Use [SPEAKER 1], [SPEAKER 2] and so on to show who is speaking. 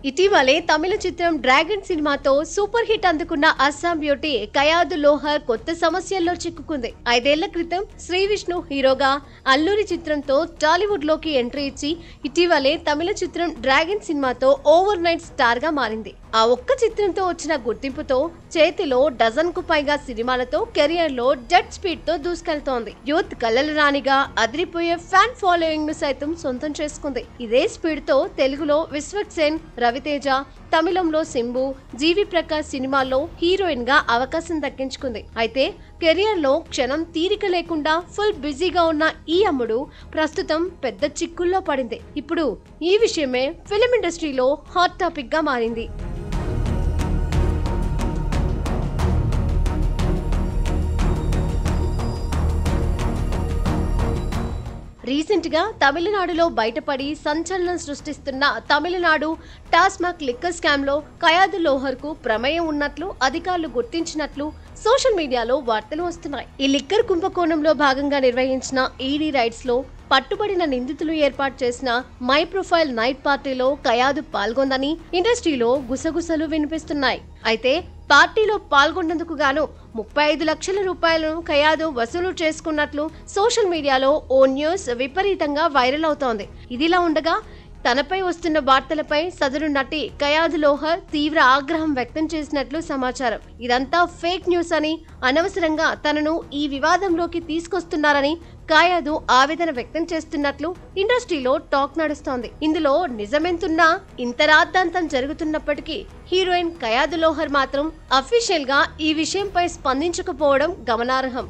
[SPEAKER 1] ఇటీవలే తమిళ చిత్రం డ్రాగన్ సినిమాతో సూపర్ హిట్ అందుకున్న అస్సాం బ్యూటీ కయాదు లోహర్ కొత్త సమస్యల్లో చిక్కుకుంది. 5 ఏళ్ల క్రితం శ్రీ విష్ణు హీరోగా అల్లూరి చిత్రంతో టాలీవుడ్ లోకి ఎంట్రీ ఇచ్చి ఇటీవలే తమిళ చిత్రం డ్రాగన్ సినిమాతో ఓవర్ నైట్ స్టార్ గా మారింది. ఆ ఒక్క చిత్రంతో వచ్చిన గుర్తింపుతో చేతిలో డజన్ కు పైగా సినిమాలతో కెరియర్ లో జెట్ స్పీడ్ తో దూసుకెళ్తోంది. యూత్ కలల రాణిగా అదిరిపోయే ఫ్యాన్ ఫాలోయింగ్ ను సైతం సొంతం చేసుకుంది. ఇదే స్పీడ్ తో తెలుగులో విశ్వక్సేన్, రవితేజ, తమిళంలో సింబు, జీవి ప్రకాష్ సినిమాల్లో హీరోయిన్ గా అవకాశం దక్కించుకుంది. అయితే కెరియర్ లో క్షణం తీరిక లేకుండా ఫుల్ బిజీగా ఉన్న ఈ అమ్ముడు ప్రస్తుతం పెద్ద చిక్కుల్లో పడింది. ఇప్పుడు ఈ విషయమే ఫిలిం ఇండస్ట్రీలో హాట్ టాపిక్ గా మారింది. రీసెంట్ గా తమిళనాడులో బయటపడి సంచలనం సృష్టిస్తున్న తమిళనాడు టాస్మాక్ లిక్కర్ స్కామ్ లో కయాదు లోహర్ కు ప్రమేయం ఉన్నట్లు అధికారులు గుర్తించినట్లు సోషల్ మీడియాలో వార్తలు వస్తున్నాయి. ఈ లిక్కర్ కుంభకోణంలో భాగంగా నిర్వహించిన ఈడీ రైడ్స్ లో పట్టుబడిన నిందితులు ఏర్పాటు చేసిన మై ప్రొఫైల్ నైట్ పార్టీలో కయాదు పాల్గొందని ఇండస్ట్రీలో గుసగుసలు వినిపిస్తున్నాయి. అయితే పార్టీలో పాల్గొన్నందుకు గాను 35 లక్షల రూపాయలను కయాదు వసూలు చేసుకున్నట్లు సోషల్ మీడియాలో ఓ న్యూస్ విపరీతంగా వైరల్ అవుతోంది. ఇదిలా ఉండగా తనపై వస్తున్న వార్తలపై సదరు నటి కయాదు లోహర్ తీవ్ర ఆగ్రహం వ్యక్తం చేసినట్లు సమాచారం. ఇదంతా ఫేక్ న్యూస్ అని, అనవసరంగా తనను ఈ వివాదంలోకి తీసుకొస్తున్నారని కయాదు ఆవేదన వ్యక్తం చేస్తున్నట్లు ఇండస్ట్రీలో టాక్ నడుస్తోంది. ఇందులో నిజమెంతున్నా ఇంత రాద్ధాంతం జరుగుతున్నప్పటికీ హీరోయిన్ కయాదు లోహర్ మాత్రం అఫీషియల్ గా ఈ విషయంపై స్పందించకపోవడం గమనార్హం.